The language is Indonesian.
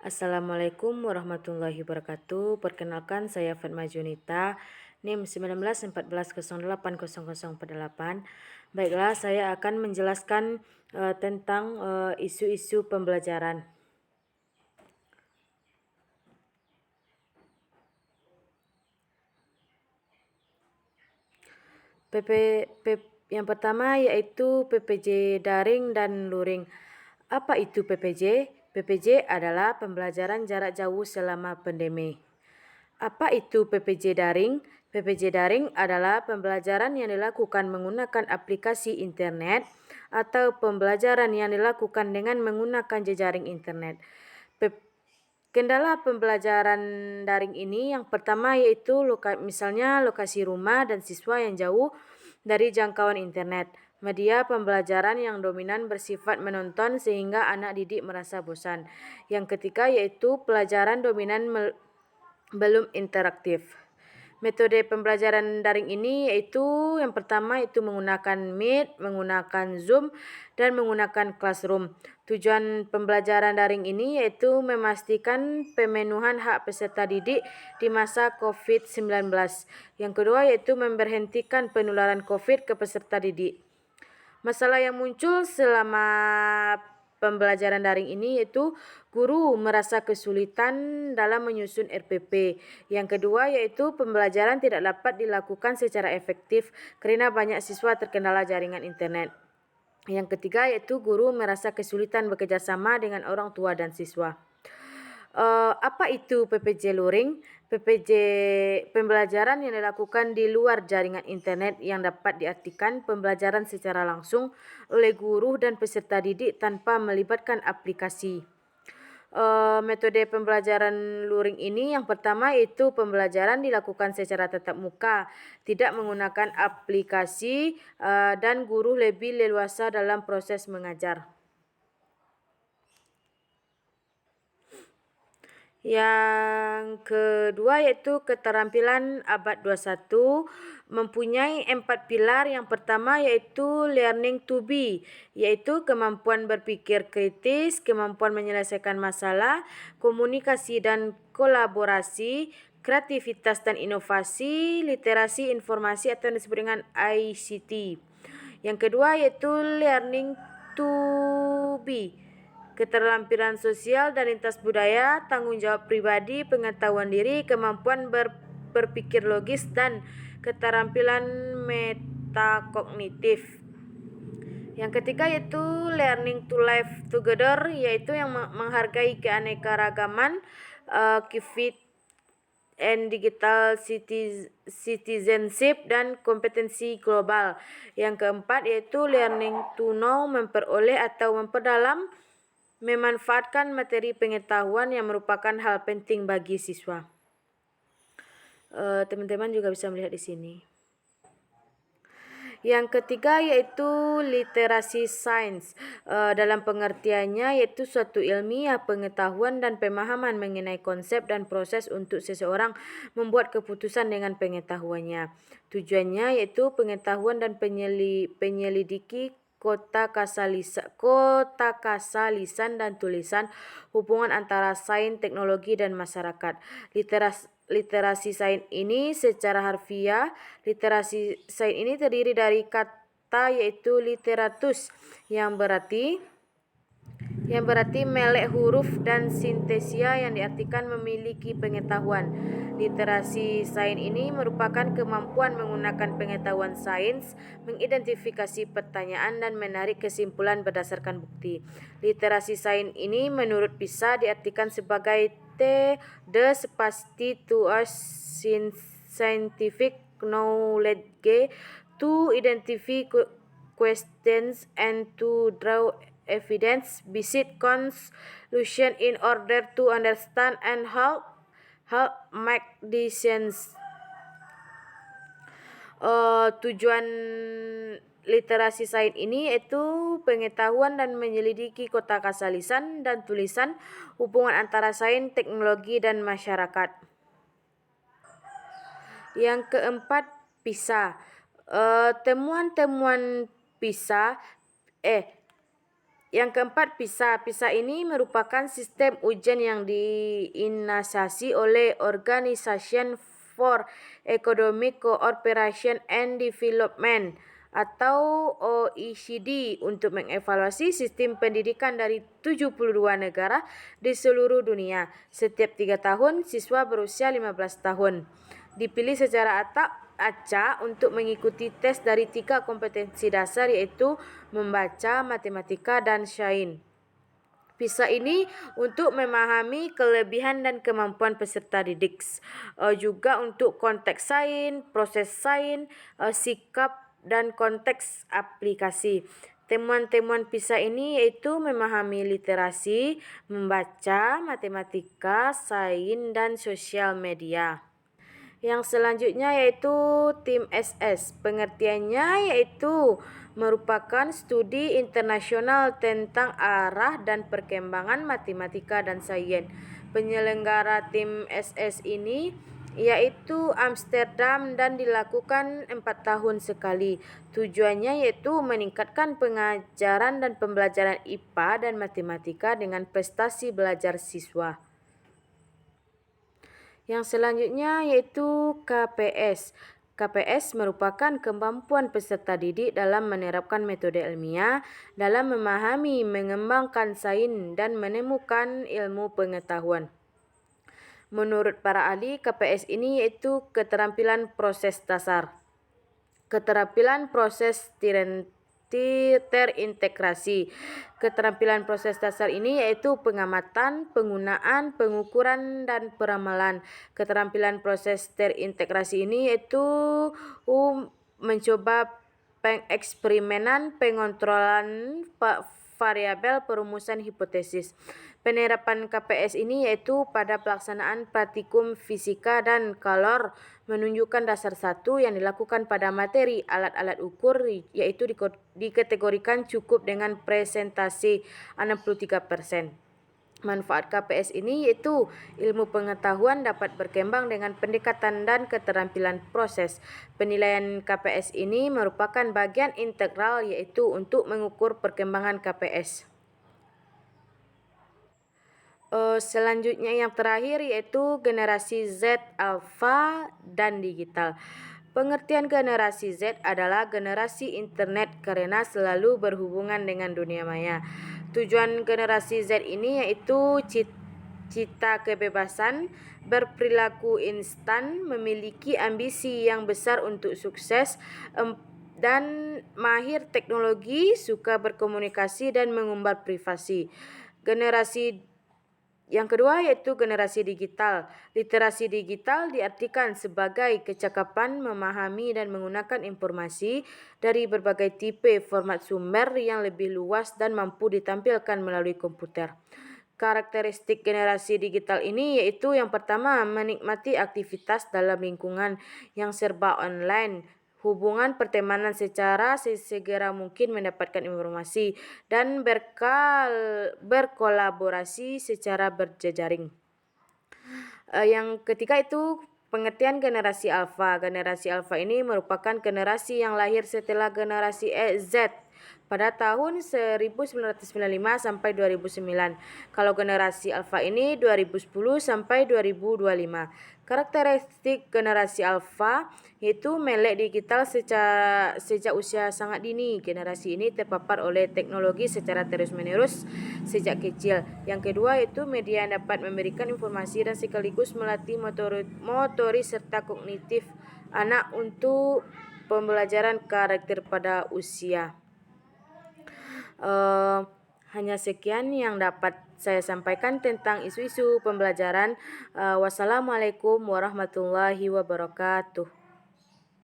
Assalamualaikum warahmatullahi wabarakatuh. Perkenalkan saya Fatma Junita, NIM 1914080048. Baiklah, saya akan menjelaskan tentang isu-isu pembelajaran. Yang pertama yaitu PPJ daring dan luring. Apa itu PPJ? PPJ adalah pembelajaran jarak jauh selama pandemi. Apa itu PPJ daring? PPJ daring adalah pembelajaran yang dilakukan menggunakan aplikasi internet atau pembelajaran yang dilakukan dengan menggunakan jejaring internet. Kendala pembelajaran daring ini yang pertama yaitu misalnya lokasi rumah dan siswa yang jauh dari jangkauan internet. Media pembelajaran yang dominan bersifat menonton sehingga anak didik merasa bosan. Yang ketiga yaitu pelajaran dominan belum interaktif. Metode pembelajaran daring ini yaitu yang pertama itu menggunakan Meet, menggunakan Zoom, dan menggunakan Classroom. Tujuan pembelajaran daring ini yaitu memastikan pemenuhan hak peserta didik di masa COVID-19. Yang kedua yaitu memberhentikan penularan COVID ke peserta didik. Masalah yang muncul selama pembelajaran daring ini yaitu guru merasa kesulitan dalam menyusun RPP. Yang kedua yaitu pembelajaran tidak dapat dilakukan secara efektif karena banyak siswa terkendala jaringan internet. Yang ketiga yaitu guru merasa kesulitan bekerjasama dengan orang tua dan siswa. Apa itu PPJ luring? PPJ pembelajaran yang dilakukan di luar jaringan internet yang dapat diartikan pembelajaran secara langsung oleh guru dan peserta didik tanpa melibatkan aplikasi. Metode pembelajaran luring ini yang pertama yaitu pembelajaran dilakukan secara tatap muka, tidak menggunakan aplikasi dan guru lebih leluasa dalam proses mengajar. Yang kedua yaitu keterampilan abad 21 mempunyai 4 pilar. Yang pertama yaitu learning to be, yaitu kemampuan berpikir kritis, kemampuan menyelesaikan masalah, komunikasi dan kolaborasi, kreativitas dan inovasi, literasi informasi atau yang disebut dengan ICT. Yang kedua yaitu learning to be, keterampilan sosial dan lintas budaya, tanggung jawab pribadi, pengetahuan diri, kemampuan berpikir logis, dan keterampilan metakognitif. Yang ketiga yaitu learning to live together, yaitu yang menghargai keanekaragaman, civic and digital citizenship, dan kompetensi global. Yang keempat yaitu learning to know, memperoleh atau memperdalam, memanfaatkan materi pengetahuan yang merupakan hal penting bagi siswa. Teman-teman juga bisa melihat di sini. Yang ketiga yaitu literasi sains. Dalam pengertiannya yaitu suatu ilmiah pengetahuan dan pemahaman mengenai konsep dan proses untuk seseorang membuat keputusan dengan pengetahuannya. Tujuannya yaitu pengetahuan dan penyelidiki kota kasa lisan dan tulisan, hubungan antara sains, teknologi, dan masyarakat. Literasi sains ini secara harfiah, literasi sains ini terdiri dari kata yaitu literatus yang berarti melek huruf, dan sintesia yang diartikan memiliki pengetahuan. Literasi sains ini merupakan kemampuan menggunakan pengetahuan sains, mengidentifikasi pertanyaan, dan menarik kesimpulan berdasarkan bukti. Literasi sains ini menurut PISA diartikan sebagai the capacity to scientific knowledge, to identify questions, and to draw evidence-based conclusion in order to understand and help make decisions. Tujuan literasi sains ini yaitu pengetahuan dan menyelidiki kotakasa lisan dan tulisan, hubungan antara sains, teknologi, dan masyarakat. Yang keempat, PISA. Temuan-temuan PISA Yang keempat, PISA. PISA ini merupakan sistem ujian yang diinisiasi oleh Organization for Economic Cooperation and Development atau OECD untuk mengevaluasi sistem pendidikan dari 72 negara di seluruh dunia. Setiap 3 tahun, siswa berusia 15 tahun dipilih secara acak untuk mengikuti tes dari 3 kompetensi dasar, yaitu membaca, matematika, dan sains. PISA ini untuk memahami kelebihan dan kemampuan peserta didik, juga untuk konteks sains, proses sains, sikap, dan konteks aplikasi. Temuan-temuan PISA ini yaitu memahami literasi, membaca, matematika, sains, dan sosial media. Yang selanjutnya yaitu tim SS. Pengertiannya yaitu merupakan studi internasional tentang arah dan perkembangan matematika dan sains. Penyelenggara tim SS ini yaitu Amsterdam dan dilakukan 4 tahun sekali. Tujuannya yaitu meningkatkan pengajaran dan pembelajaran IPA dan matematika dengan prestasi belajar siswa. Yang selanjutnya yaitu KPS. KPS merupakan kemampuan peserta didik dalam menerapkan metode ilmiah dalam memahami, mengembangkan sains, dan menemukan ilmu pengetahuan. Menurut para ahli, KPS ini yaitu keterampilan proses dasar, keterampilan proses terintegrasi. Keterampilan proses dasar ini yaitu pengamatan, penggunaan, pengukuran, dan peramalan. Keterampilan proses terintegrasi ini yaitu mencoba pengeksperimenan, pengontrolan variabel, perumusan hipotesis. Penerapan KPS ini yaitu pada pelaksanaan praktikum fisika dan kalor menunjukkan dasar satu yang dilakukan pada materi. Alat-alat ukur yaitu dikategorikan cukup dengan presentasi 63%. Manfaat KPS ini yaitu ilmu pengetahuan dapat berkembang dengan pendekatan dan keterampilan proses. Penilaian KPS ini merupakan bagian integral yaitu untuk mengukur perkembangan KPS. Selanjutnya yang terakhir yaitu generasi Z, alfa, dan digital. Pengertian generasi Z adalah generasi internet karena selalu berhubungan dengan dunia maya. Tujuan generasi Z ini yaitu cita kebebasan, berperilaku instan, memiliki ambisi yang besar untuk sukses, dan mahir teknologi, suka berkomunikasi dan mengumbar privasi. Generasi yang kedua yaitu generasi digital. Literasi digital diartikan sebagai kecakapan memahami dan menggunakan informasi dari berbagai tipe format sumber yang lebih luas dan mampu ditampilkan melalui komputer. Karakteristik generasi digital ini yaitu yang pertama, menikmati aktivitas dalam lingkungan yang serba online, hubungan pertemanan secara sesegera mungkin mendapatkan informasi, dan berkolaborasi secara berjejaring. Yang ketiga itu pengertian generasi alfa. Generasi alfa ini merupakan generasi yang lahir setelah generasi Z pada tahun 1995 sampai 2009. Kalau generasi alfa ini 2010 sampai 2025. Karakteristik generasi alfa yaitu melek digital sejak usia sangat dini. Generasi ini terpapar oleh teknologi secara terus-menerus sejak kecil. Yang kedua yaitu media yang dapat memberikan informasi dan sekaligus melatih motoris serta kognitif anak untuk pembelajaran karakter pada usia. Hanya sekian yang dapat saya sampaikan tentang isu-isu pembelajaran. Wassalamualaikum warahmatullahi wabarakatuh.